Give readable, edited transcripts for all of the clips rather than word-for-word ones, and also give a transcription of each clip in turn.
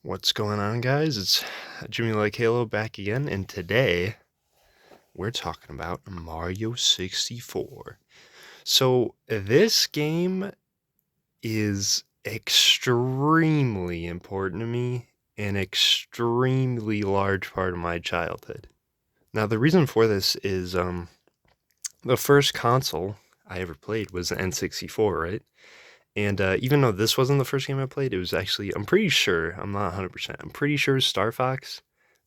What's going on, guys? It's Jimmy Like Halo back again, and today we're talking about Mario 64. So, this game is extremely important to me, an extremely large part of my childhood. Now, the reason for this is the first console I ever played was the N64, right? And even though this wasn't the first game I played, it was actually, I'm pretty sure, I'm not 100%, I'm pretty sure Star Fox.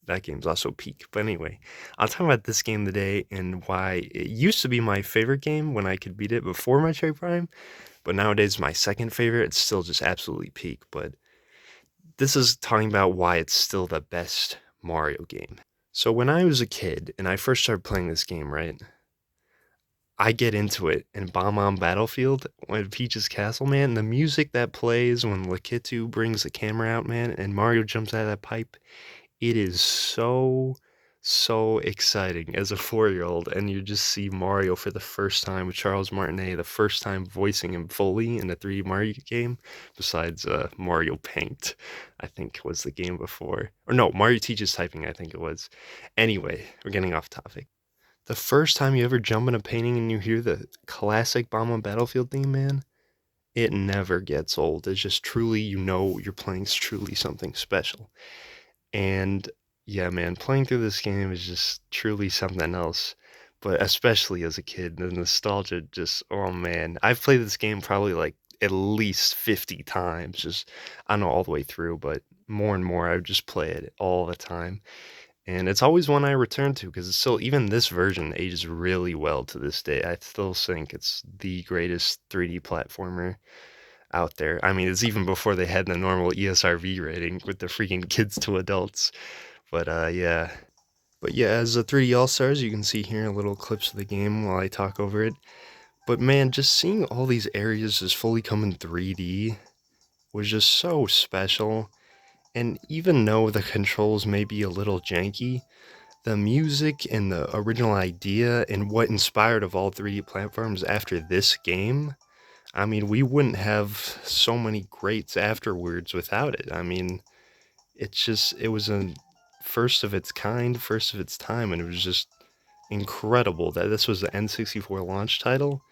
That game's also peak. But anyway, I'll talk about this game today and why it used to be my favorite game when I could beat it before my Cherry Prime, but nowadays my second favorite. It's still just absolutely peak. But this is talking about why it's still the best Mario game. So when I was a kid and I first started playing this game, right? I get into it in Bomb Battlefield when Peach's Castle, man. The music that plays when Lakitu brings the camera out, man, and Mario jumps out of that pipe, it is so exciting as a 4-year-old. And you just see Mario for the first time with Charles Martinet, the first time voicing him fully in a 3D Mario game, besides Mario Paint, I think was the game before. Or no, Mario Teaches Typing, I think it was. Anyway, we're getting off topic. The first time you ever jump in a painting and you hear the classic Bomb on Battlefield theme, man, it never gets old. It's just truly, you know, you're playing truly something special. And yeah, man, playing through this game is just truly something else. But especially as a kid, the nostalgia just, oh man. I've played this game probably like at least 50 times, just, I don't know, all the way through, but more and more, I would just play it all the time. And it's always one I return to because it's still, even this version ages really well to this day. I still think it's the greatest 3D platformer out there. I mean, it's even before they had the normal ESRB rating with the freaking kids to adults. But yeah. But yeah, as a 3D All Stars, you can see here little clips of the game while I talk over it. But man, just seeing all these areas just fully come in 3D was just so special. And even though the controls may be a little janky, the music and the original idea and what inspired of all 3D platforms after this game, I mean, we wouldn't have so many greats afterwards without it. I mean, it was a first of its kind, first of its time, and it was just incredible that this was the N64 launch title.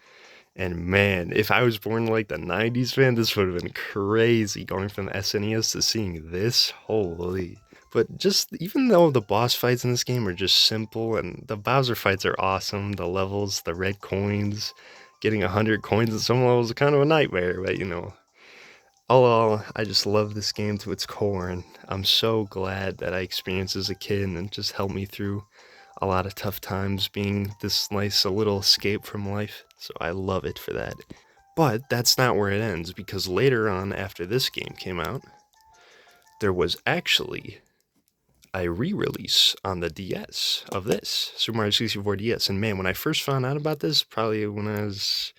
And man, if I was born like the 90s, man, this would have been crazy going from the SNES to seeing this. Holy. But just even though the boss fights in this game are just simple and the Bowser fights are awesome, the levels, the red coins, getting 100 coins in some levels is kind of a nightmare, but you know, all in all, I just love this game to its core, and I'm so glad that I experienced as a kid and it just helped me through a lot of tough times being this nice a little escape from life. So I love it for that. But that's not where it ends because later on, after this game came out, there was actually a re-release on the DS of this Super Mario 64 DS. And man, when I first found out about this, probably when I was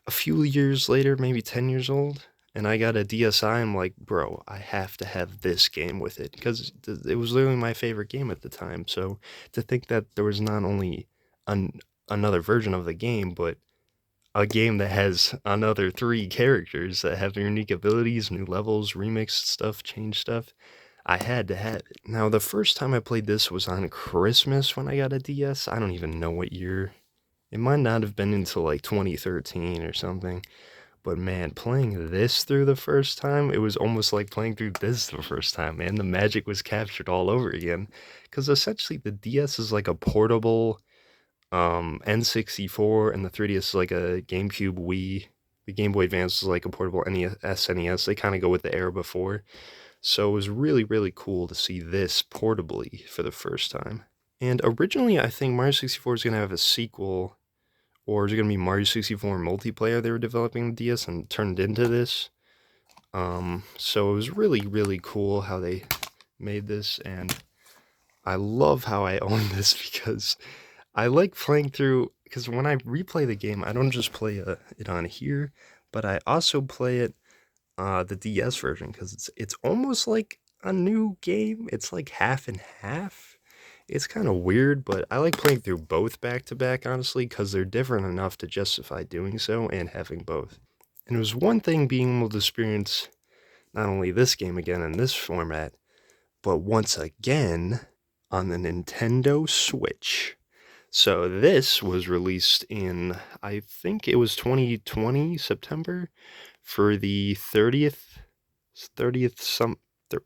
a few years later, maybe 10 years old, and I got a DSi, I'm like, bro, I have to have this game with it because it was literally my favorite game at the time. So to think that there was not only another version of the game, but a game that has another three characters that have unique abilities, new levels, remixed stuff, changed stuff, I had to have it. Now, the first time I played this was on Christmas when I got a DS. I don't even know what year. It might not have been until like 2013 or something. But man, playing this through the first time, it was almost like playing through this the first time, man. The magic was captured all over again. Because essentially the DS is like a portable N64 and the 3DS is like a GameCube Wii. The Game Boy Advance is like a portable NES. They kind of go with the era before. So it was really cool to see this portably for the first time. And originally, I think Mario 64 is going to have a sequel, or is it going to be Mario 64 multiplayer they were developing the DS and turned into this? So it was really cool how they made this, and I love how I own this because I like playing through, because when I replay the game, I don't just play it on here, but I also play it the DS version because it's almost like a new game. It's like half and half. It's kind of weird, but I like playing through both back to back, honestly, because they're different enough to justify doing so and having both. And it was one thing being able to experience not only this game again in this format, but once again on the Nintendo Switch. So this was released in, I think it was 2020 September for the 30th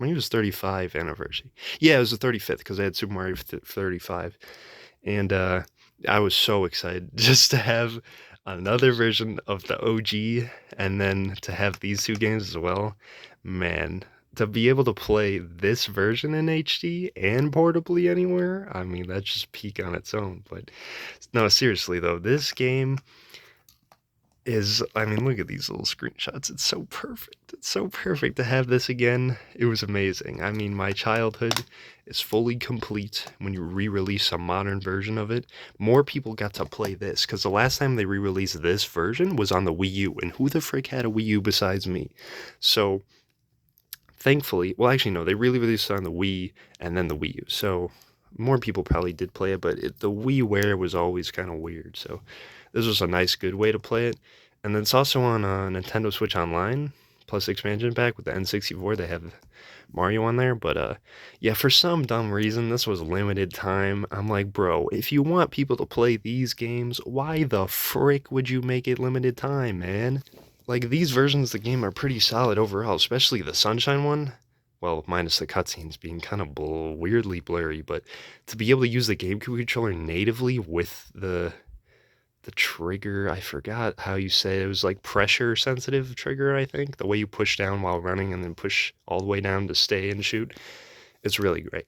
maybe it was 35 anniversary. Yeah, it was the 35th because I had Super Mario 35, and I was so excited just to have another version of the OG, and then to have these two games as well. Man, to be able to play this version in HD and portably anywhere, I mean, that's just peak on its own. But no, seriously though, this game is, I mean, look at these little screenshots. It's so perfect. It's so perfect to have this again. It was amazing. I mean, my childhood is fully complete when you re-release a modern version of it. More people got to play this because the last time they re-released this version was on the Wii U, and who the frick had a Wii U besides me? So thankfully, well, actually no, they re-released it on the Wii and then the Wii U. So more people probably did play it, but the WiiWare was always kind of weird. So this was a nice, good way to play it. And then it's also on Nintendo Switch Online, plus expansion pack with the N64. They have Mario on there. But yeah, for some dumb reason, this was limited time. I'm like, bro, if you want people to play these games, why the frick would you make it limited time, man? Like, these versions of the game are pretty solid overall, especially the Sunshine one. Well, minus the cutscenes being kind of weirdly blurry, but to be able to use the GameCube controller natively with the trigger, I forgot how you say it. It was like pressure sensitive trigger, I think. The way you push down while running and then push all the way down to stay and shoot. It's really great.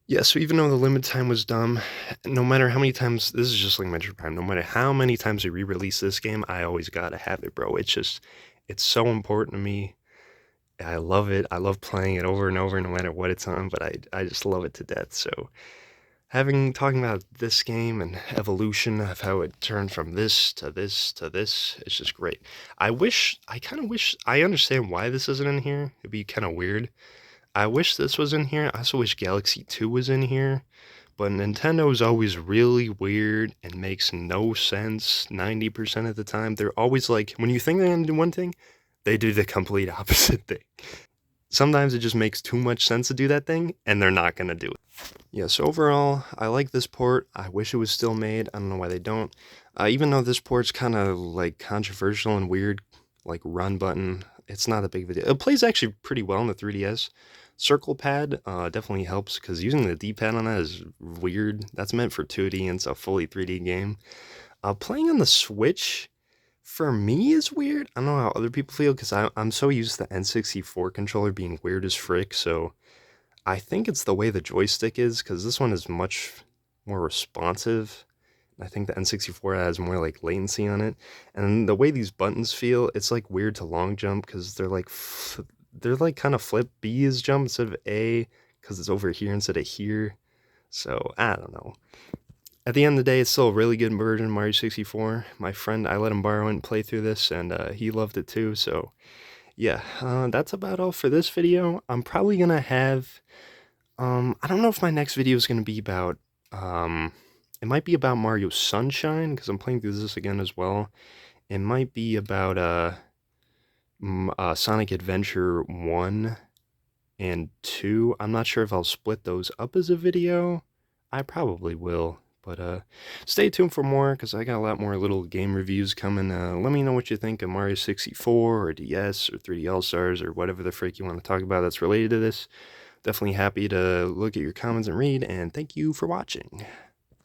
Yeah, so even though the limit time was dumb, no matter how many times, this is just like Metroid Prime, no matter how many times they re-release this game, I always gotta have it, bro. It's just, it's so important to me. I love it. I love playing it over and over, no matter what it's on, but I just love it to death. So talking about this game and evolution of how it turned from this to this to this, it's just great. I kind of wish, I understand why this isn't in here. It'd be kind of weird. I wish this was in here. I also wish Galaxy 2 was in here. But Nintendo's always really weird and makes no sense 90% of the time. They're always like, when you think they're going to do one thing, they do the complete opposite thing. Sometimes it just makes too much sense to do that thing, and they're not going to do it. Yeah, so overall, I like this port. I wish it was still made. I don't know why they don't. Even though this port's kind of like controversial and weird, like run button, it's not a big video. It plays actually pretty well in the 3DS. Circle pad definitely helps because using the D-pad on that is weird. That's meant for 2D and it's a fully 3D game. Playing on the Switch, for me, is weird. I don't know how other people feel because I'm so used to the N64 controller being weird as frick, so I think it's the way the joystick is because this one is much more responsive. I think the N64 has more like latency on it, and the way these buttons feel, it's like weird to long jump because they're like kind of flip. B is jump instead of A because it's over here instead of here. So I don't know. At the end of the day, it's still a really good version of Mario 64. My friend, I let him borrow it and play through this, and he loved it too. So yeah, that's about all for this video. I'm probably gonna have, I don't know if my next video is gonna be about, it might be about Mario Sunshine because I'm playing through this again as well. It might be about Sonic Adventure 1 and 2. I'm not sure if I'll split those up as a video. I probably will. But stay tuned for more because I got a lot more little game reviews coming. Let me know what you think of Mario 64 or DS or 3D All-Stars or whatever the frick you want to talk about that's related to this. Definitely happy to look at your comments and read, and thank you for watching.